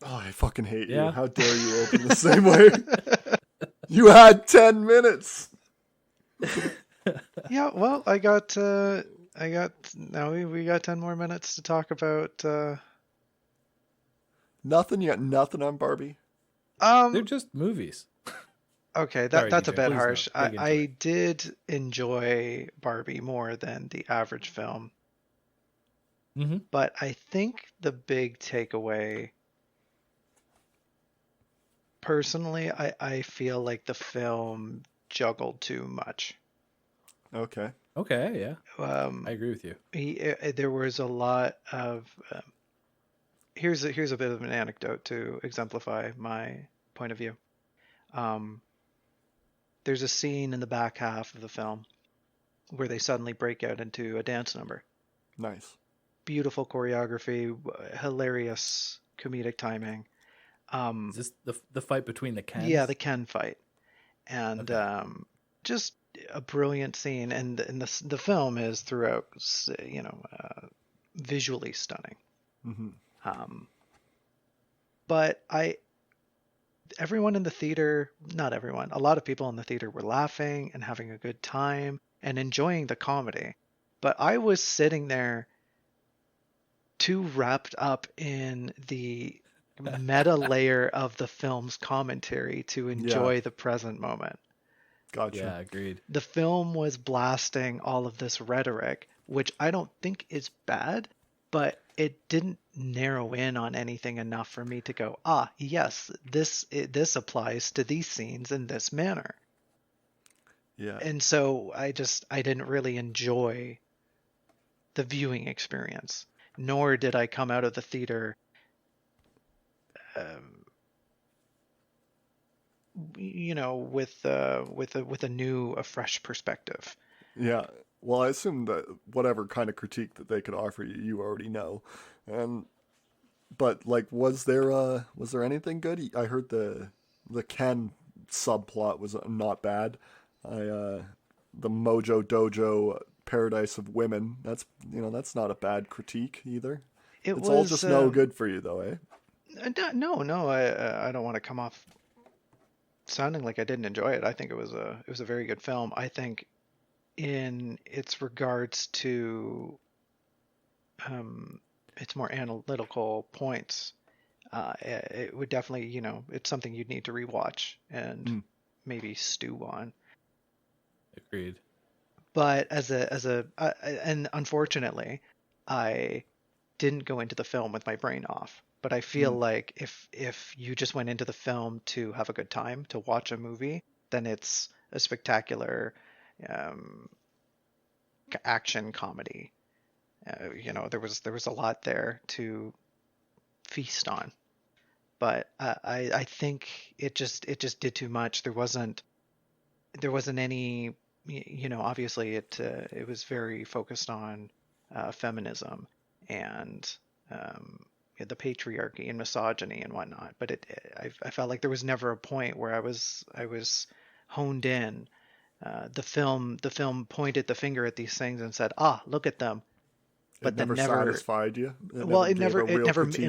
Oh, I fucking hate you. Yeah. How dare you open the same way? You had 10 minutes. Yeah, well, we got 10 more minutes to talk about Nothing yet. Nothing on Barbie. They're just movies. Okay, Sorry, that's a DJ, bit please harsh. no, dig into I did enjoy Barbie more than the average film, Mm-hmm. but I think the big takeaway, personally, I feel like the film juggled too much. Okay. Okay, yeah, I I agree with you. there was a lot of here's a bit of an anecdote to exemplify my point of view. There's a scene in the back half of the film where they suddenly break out into a dance number. Nice. Beautiful choreography, hilarious comedic timing. Is this the fight between the Kens? Yeah, the Ken fight, and Okay. just a brilliant scene. And the film is throughout, visually stunning. Mm-hmm. But everyone in the theater, not everyone, a lot of people in the theater were laughing and having a good time and enjoying the comedy. But I was sitting there too wrapped up in the meta layer of the film's commentary to enjoy the present moment. Gotcha. Yeah, agreed. The film was blasting all of this rhetoric, which I don't think is bad, but it didn't narrow in on anything enough for me to go, yes, this applies to these scenes in this manner. Yeah. And so I didn't really enjoy the viewing experience, nor did I come out of the theater with a fresh perspective. Yeah. Well, I assume that whatever kind of critique that they could offer you, you already know. But like, was there anything good? I heard the Ken subplot was not bad. The Mojo Dojo Paradise of Women. That's not a bad critique either. It's all just no good for you though, eh? No. I don't want to come off sounding like I didn't enjoy it. I think it was a very good film. I think in its regards to its more analytical points, it would definitely, it's something you'd need to rewatch and maybe stew on. Agreed. But and unfortunately, I didn't go into the film with my brain off. But I feel like if you just went into the film to have a good time, to watch a movie, then it's a spectacular action comedy. There was a lot there to feast on. But I think it just did too much. There wasn't any, obviously it was very focused on feminism and the patriarchy and misogyny and whatnot. But I felt like there was never a point where I was honed in. The film pointed the finger at these things and said, look at them. But it never satisfied you. It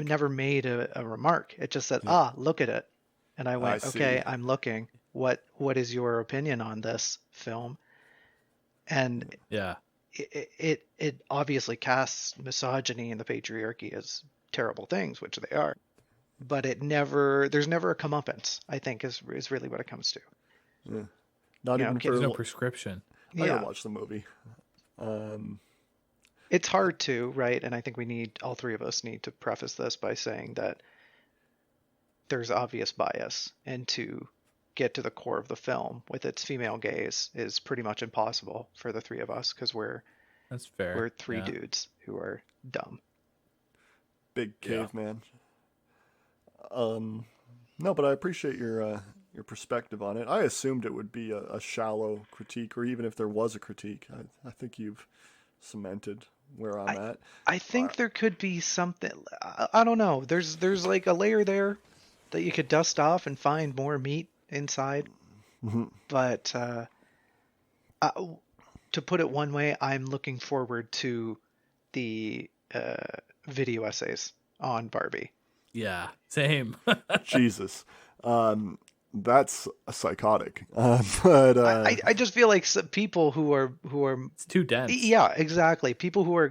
never made a remark. It just said, look at it. And I went, okay, I'm looking. What is your opinion on this film? And yeah, it obviously casts misogyny and the patriarchy as terrible things, which they are. But there's never a comeuppance, I think, is really what it comes to. Yeah. Not even there's no prescription. I gotta watch the movie. It's hard to, right? And I think all three of us need to preface this by saying that there's obvious bias, and to get to the core of the film with its female gaze is pretty much impossible for the three of us, because that's fair. We're three dudes who are dumb. Big caveman. No, but I appreciate your perspective on it. I assumed it would be a shallow critique, or even if there was a critique, I think you've cemented where I'm at. I think there could be something. I don't know. There's like a layer there that you could dust off and find more meat inside. Mm-hmm. But to put it one way, I'm looking forward to the video essays on Barbie. Yeah, same. Jesus. That's a psychotic. But I just feel like some people who are it's too dense. Yeah, exactly. People are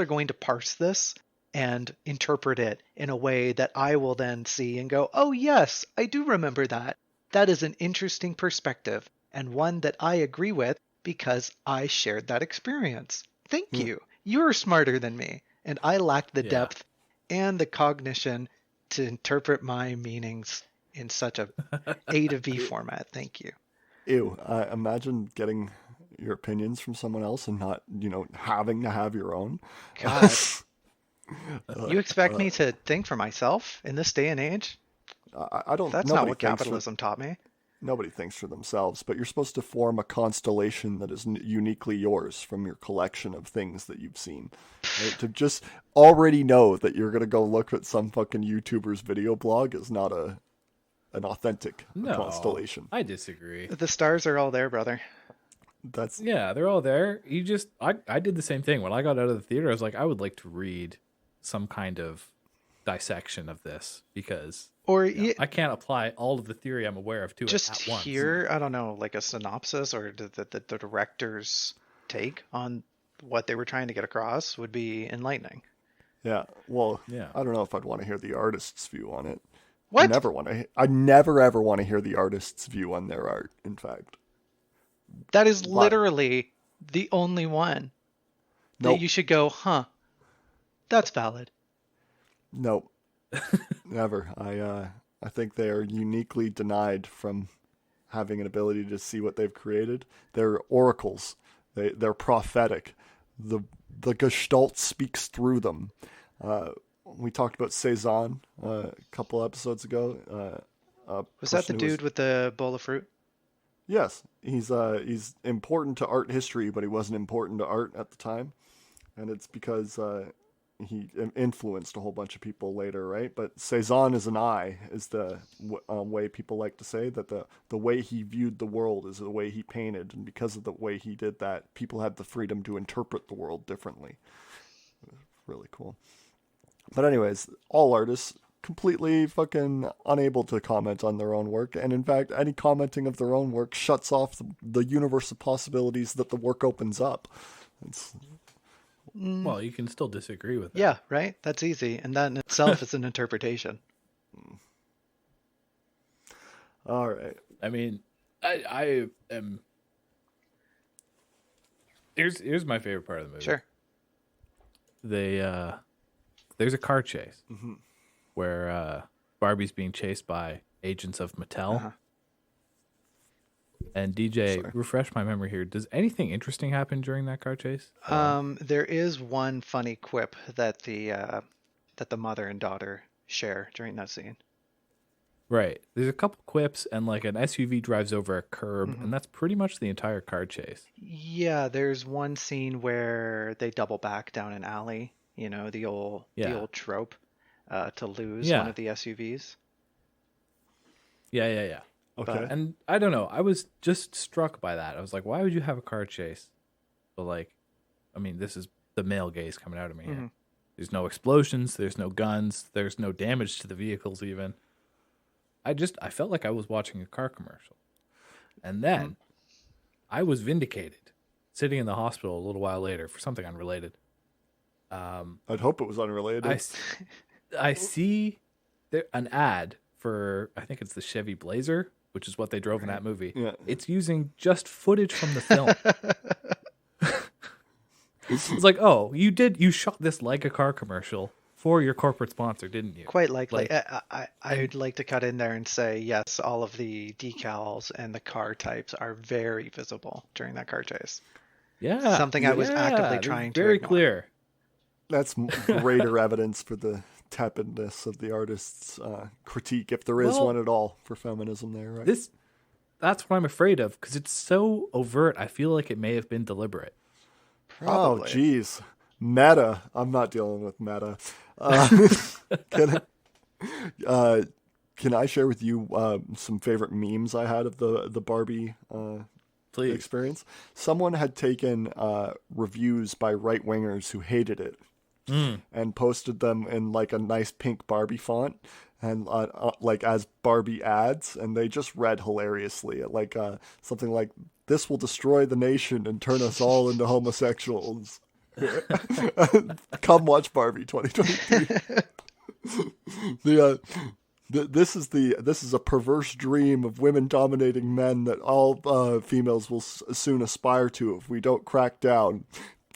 going to parse this and interpret it in a way that I will then see and go, oh yes, I do remember that. That is an interesting perspective, and one that I agree with because I shared that experience. Thank you. You're smarter than me, and I lacked the depth and the cognition to interpret my meanings in such a A to B format. Thank you. Ew. Imagine getting your opinions from someone else and not, having to have your own. God. You expect me to think for myself in this day and age? I don't. That's not what capitalism taught me. Nobody thinks for themselves, but you're supposed to form a constellation that is uniquely yours from your collection of things that you've seen. Right? To just already know that you're going to go look at some fucking YouTuber's video blog is not an authentic constellation. I disagree. The stars are all there, brother. They're all there. I did the same thing. When I got out of the theater, I was like, I would like to read some kind of dissection of this, because I can't apply all of the theory I'm aware of to it at once. Hear, I don't know, like a synopsis or the director's take on what they were trying to get across would be enlightening. Yeah. Well, I don't know if I'd want to hear the artist's view on it. What? I never ever want to hear the artist's view on their art, in fact. That is literally the only one that Nope. you should go, huh, that's valid. Nope. Never. I think they are uniquely denied from having an ability to see what they've created. They're oracles. They're prophetic. The Gestalt speaks through them. We talked about Cezanne a couple episodes ago. Was that the dude with the bowl of fruit? Yes, he's important to art history, but he wasn't important to art at the time, and it's because he influenced a whole bunch of people later, right? But Cezanne is an eye, is the way people like to say that the way he viewed the world is the way he painted, and because of the way he did that, people had the freedom to interpret the world differently. Really cool. But anyways, all artists completely fucking unable to comment on their own work, and in fact, any commenting of their own work shuts off the universe of possibilities that the work opens up. Well, you can still disagree with that. Yeah, right? That's easy. And that in itself is an interpretation. All right. I mean, I am... Here's my favorite part of the movie. Sure. There's a car chase where Barbie's being chased by agents of Mattel. Uh-huh. And DJ, refresh my memory here. Does anything interesting happen during that car chase? There is one funny quip that the mother and daughter share during that scene. Right. There's a couple quips, and like an SUV drives over a curb, and that's pretty much the entire car chase. Yeah, there's one scene where they double back down an alley. You know, the old trope to lose one of the SUVs. Yeah. Okay. And I don't know. I was just struck by that. I was like, why would you have a car chase? But like, I mean, this is the male gaze coming out of me here. There's no explosions. There's no guns. There's no damage to the vehicles even. I felt like I was watching a car commercial. And then I was vindicated sitting in the hospital a little while later for something unrelated. I'd hope it was unrelated. I see an ad for, I think it's the Chevy Blazer, which is what they drove in that movie. Yeah. It's using just footage from the film. It's like, oh, you shot this like a car commercial for your corporate sponsor, didn't you? Quite likely. I'd like to cut in there and say, yes, all of the decals and the car types are very visible during that car chase. Yeah. Something I was actively trying to very ignore. clear. That's greater evidence for the tepidness of the artist's critique, if there is one at all, for feminism there, right? That's what I'm afraid of, because it's so overt. I feel like it may have been deliberate. Oh, geez. Meta. I'm not dealing with meta. Can I share with you some favorite memes I had of the Barbie Please. experience? Someone had taken reviews by right-wingers who hated it and posted them in like a nice pink Barbie font and like as Barbie ads, and they just read hilariously at like something like, "This will destroy the nation and turn us all into homosexuals. Come watch Barbie 2023." This is a perverse dream of women dominating men that all females will soon aspire to if we don't crack down.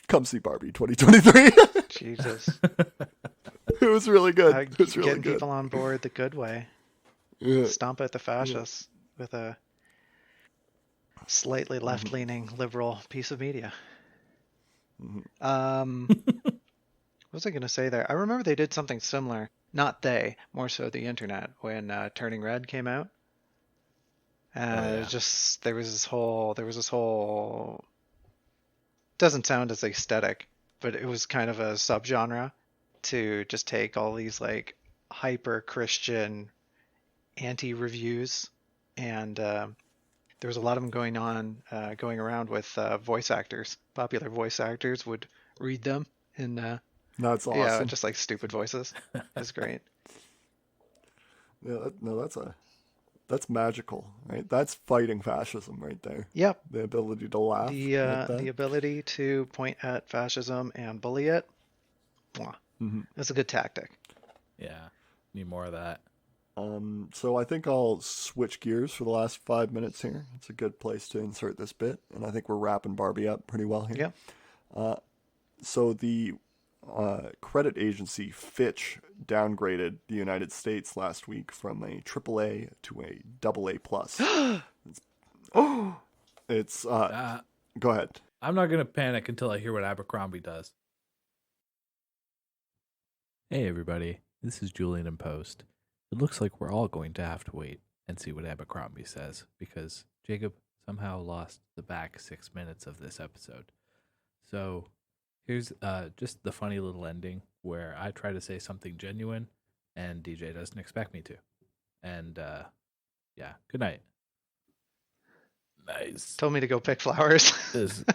Come see Barbie 2023. Jesus. It was really good. It was really Getting good. people on board the good way. Yeah. Stomp at the fascists with a slightly left-leaning liberal piece of media. What was I going to say there? I remember they did something similar. Not they, more so the internet, when Turning Red came out. It was just there was this whole. Doesn't sound as aesthetic, but it was kind of a subgenre to just take all these like hyper Christian anti-reviews, and there was a lot of them going around with voice actors. Popular voice actors would read them in. That's awesome. Yeah, just like stupid voices. That's great. Yeah, that's magical, right? That's fighting fascism right there. Yep. The ability to laugh. The ability to point at fascism and bully it. That's a good tactic. Yeah. Need more of that. So I think I'll switch gears for the last 5 minutes here. It's a good place to insert this bit, and I think we're wrapping Barbie up pretty well here. Yeah. So the credit agency Fitch downgraded the United States last week from a AAA to a AA plus. It's go ahead. I'm not gonna panic until I hear what Abercrombie does. Hey everybody, this is Julian in Post. It looks like we're all going to have to wait and see what Abercrombie says because Jacob somehow lost the back 6 minutes of this episode. So here's just the funny little ending where I try to say something genuine and DJ doesn't expect me to. And yeah, good night. Nice. Told me to go pick flowers. This-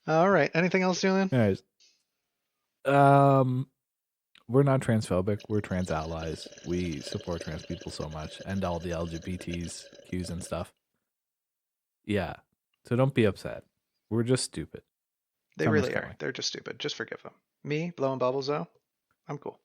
All right. Anything else, Julian? Nice. We're not transphobic. We're trans allies. We support trans people so much and all the LGBTs, Qs and stuff. Yeah. So don't be upset. We're just stupid. They Summer's really are. coming. They're just stupid. Just forgive them. Me, blowing bubbles though, I'm cool.